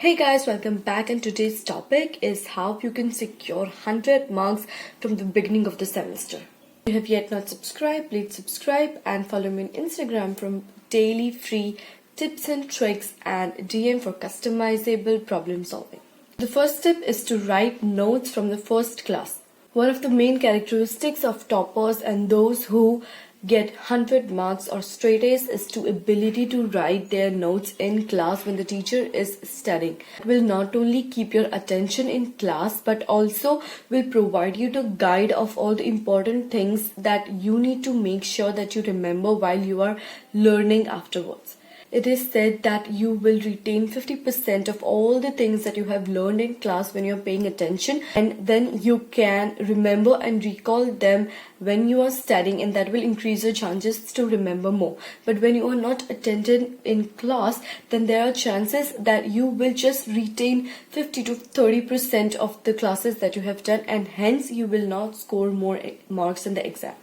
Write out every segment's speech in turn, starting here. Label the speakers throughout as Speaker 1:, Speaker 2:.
Speaker 1: Hey guys, welcome back, and today's topic is how you can secure 100 marks from the beginning of the semester. If you have yet not subscribed, please subscribe and follow me on Instagram from daily free tips and tricks and DM for customizable problem solving. The first tip is to write notes from the first class. One of the main characteristics of toppers and those who get 100 marks or straight A's is to ability to write their notes in class when the teacher is studying. It will not only keep your attention in class but also will provide you the guide of all the important things that you need to make sure that you remember while you are learning afterwards. It is said that you will retain 50% of all the things that you have learned in class when you're paying attention, and then you can remember and recall them when you are studying, and that will increase your chances to remember more. But when you are not attentive in class, then there are chances that you will just retain 50 to 30% of the classes that you have done, and hence you will not score more marks in the exam.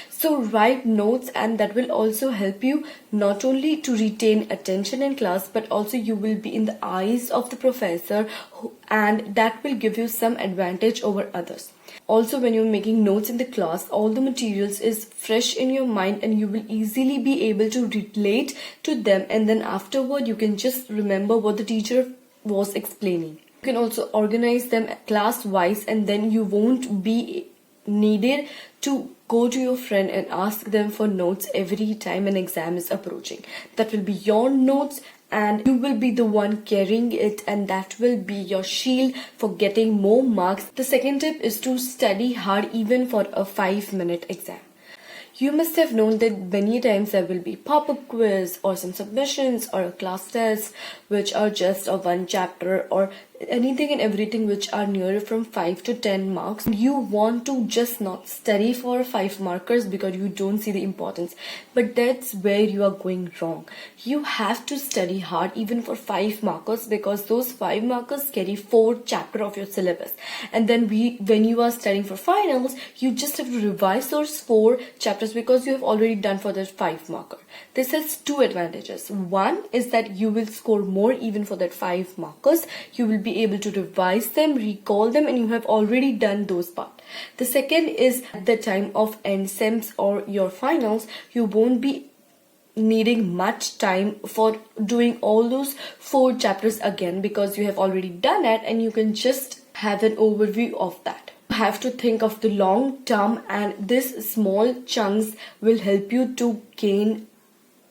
Speaker 1: So write notes, and that will also help you not only to retain attention in class but also you will be in the eyes of the professor, and that will give you some advantage over others. Also, when you're making notes in the class, all the materials is fresh in your mind and you will easily be able to relate to them, and then afterward you can just remember what the teacher was explaining. You can also organize them class wise, and then you won't be needed to go to your friend and ask them for notes every time an exam is approaching. That will be your notes and you will be the one carrying it, and that will be your shield for getting more marks. The second tip is to study hard even for a 5-minute exam. You must have known that many times there will be pop-up quiz or some submissions or a class test which are just a one chapter or anything and everything which are near from 5 to 10 marks. You want to just not study for 5 markers because you don't see the importance, but that's where you are going wrong. You have to study hard even for 5 markers because those 5 markers carry 4 chapter of your syllabus, and then when you are studying for finals, you just have to revise those 4 chapters because you have already done for that 5 marker. This has 2 advantages. One is that you will score more even for that 5 markers. You will be able to revise them, recall them, and you have already done those parts. The second is at the time of end sems or your finals, you won't be needing much time for doing all those 4 chapters again because you have already done it and you can just have an overview of that. You have to think of the long term, and this small chunks will help you to gain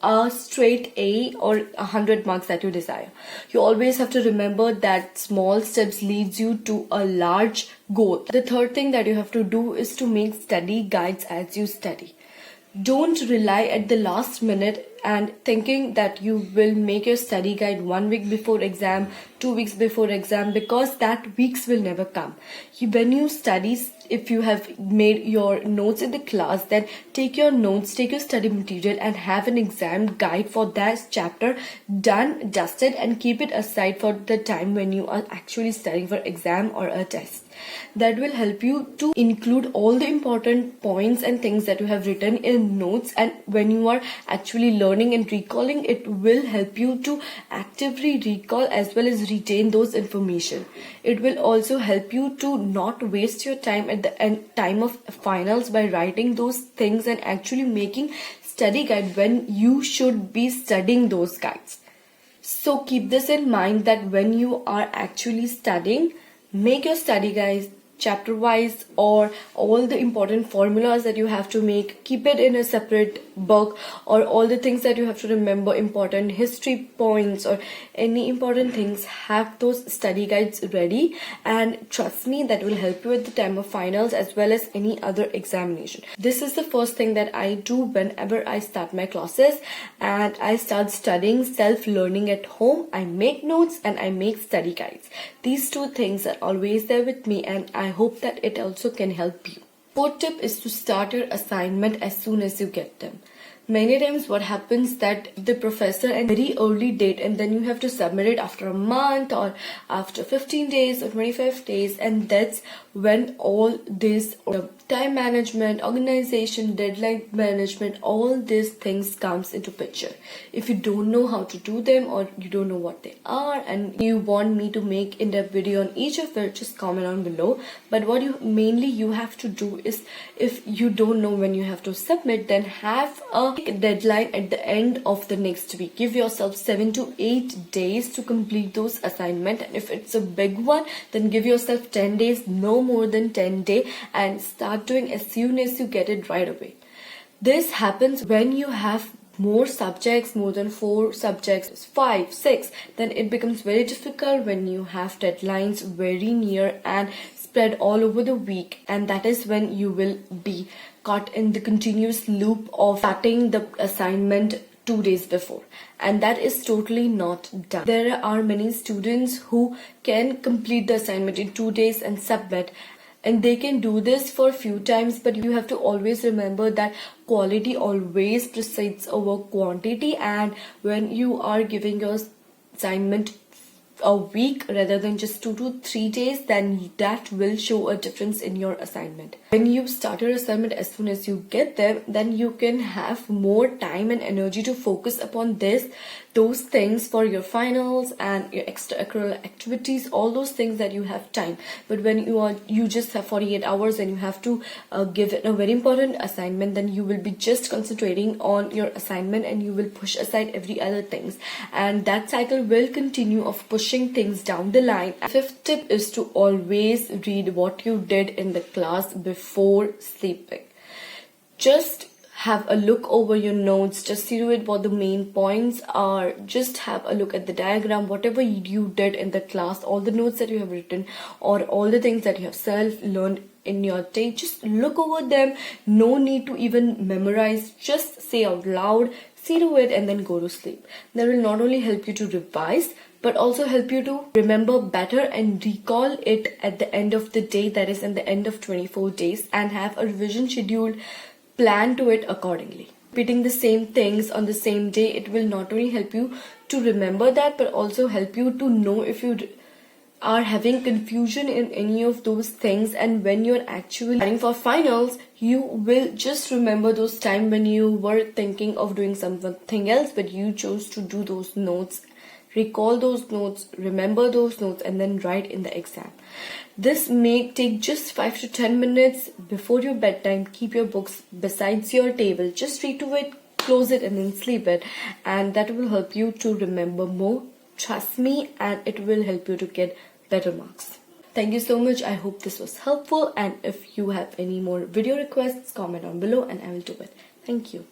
Speaker 1: a straight A or 100 marks that you desire. You always have to remember that small steps leads you to a large goal. The third thing that you have to do is to make study guides as you study. Don't rely at the last minute and thinking that you will make your study guide 1 week before exam, 2 weeks before exam, because that weeks will never come. When you study, if you have made your notes in the class, then take your notes, take your study material and have an exam guide for that chapter done, dusted, and keep it aside for the time when you are actually studying for exam or a test. That will help you to include all the important points and things that you have written in notes, and when you are actually learning and recalling, it will help you to actively recall as well as retain those information. It will also help you to not waste your time at the time of finals by writing those things and actually making study guide when you should be studying those guides. So keep this in mind that when you are actually studying, make your study guides chapter wise, or all the important formulas that you have to make, keep it in a separate book, or all the things that you have to remember, important history points or any important things, have those study guides ready, and trust me, that will help you at the time of finals as well as any other examination. This is the first thing that I do whenever I start my classes and I start studying self-learning at home. I make notes and I make study guides. These 2 things are always there with me, and I hope that it also can help you. Fourth tip is to start your assignment as soon as you get them. Many times what happens that the professor and very early date, and then you have to submit it after a month or after 15 days or 25 days, and that's when all this time management, organization, deadline management, all these things comes into picture. If you don't know how to do them or you don't know what they are and you want me to make in-depth video on each of it, just comment on below. But what you have to do is, if you don't know when you have to submit, then have a deadline at the end of the next week. Give yourself 7 to 8 days to complete those assignments, and if it's a big one, then give yourself 10 days, no more than 10 days, and start doing as soon as you get it right away. This happens when you have more subjects, more than 4 subjects, 5, 6, then it becomes very difficult when you have deadlines very near and spread all over the week, and that is when you will be caught in the continuous loop of starting the assignment 2 days before, and that is totally not done. There are many students who can complete the assignment in 2 days and submit, and they can do this for a few times, but you have to always remember that quality always precedes over quantity, and when you are giving your assignment a week rather than just 2 to 3 days, then that will show a difference in your assignment. When you start your assignment as soon as you get them, then you can have more time and energy to focus upon those things for your finals and your extracurricular activities, all those things that you have time. But when you just have 48 hours and you have to give it a very important assignment, then you will be just concentrating on your assignment and you will push aside every other things, and that cycle will continue of pushing things down the line. Fifth tip is to always read what you did in the class before sleeping. Just have a look over your notes, just see to it what the main points are, just have a look at the diagram, whatever you did in the class, all the notes that you have written or all the things that you have self-learned in your day, just look over them. No need to even memorize, just say out loud, see to it, and then go to sleep. That will not only help you to revise but also help you to remember better and recall it at the end of the day, that is in the end of 24 days, and have a revision schedule, plan to it accordingly. Repeating the same things on the same day, it will not only help you to remember that but also help you to know if you are having confusion in any of those things, and when you're actually planning for finals, you will just remember those time when you were thinking of doing something else but you chose to do those notes. Recall those notes, remember those notes, and then write in the exam. This may take just 5 to 10 minutes before your bedtime. Keep your books besides your table. Just read to it, close it, and then sleep it. And that will help you to remember more. Trust me, and it will help you to get better marks. Thank you so much. I hope this was helpful. And if you have any more video requests, comment down below and I will do it. Thank you.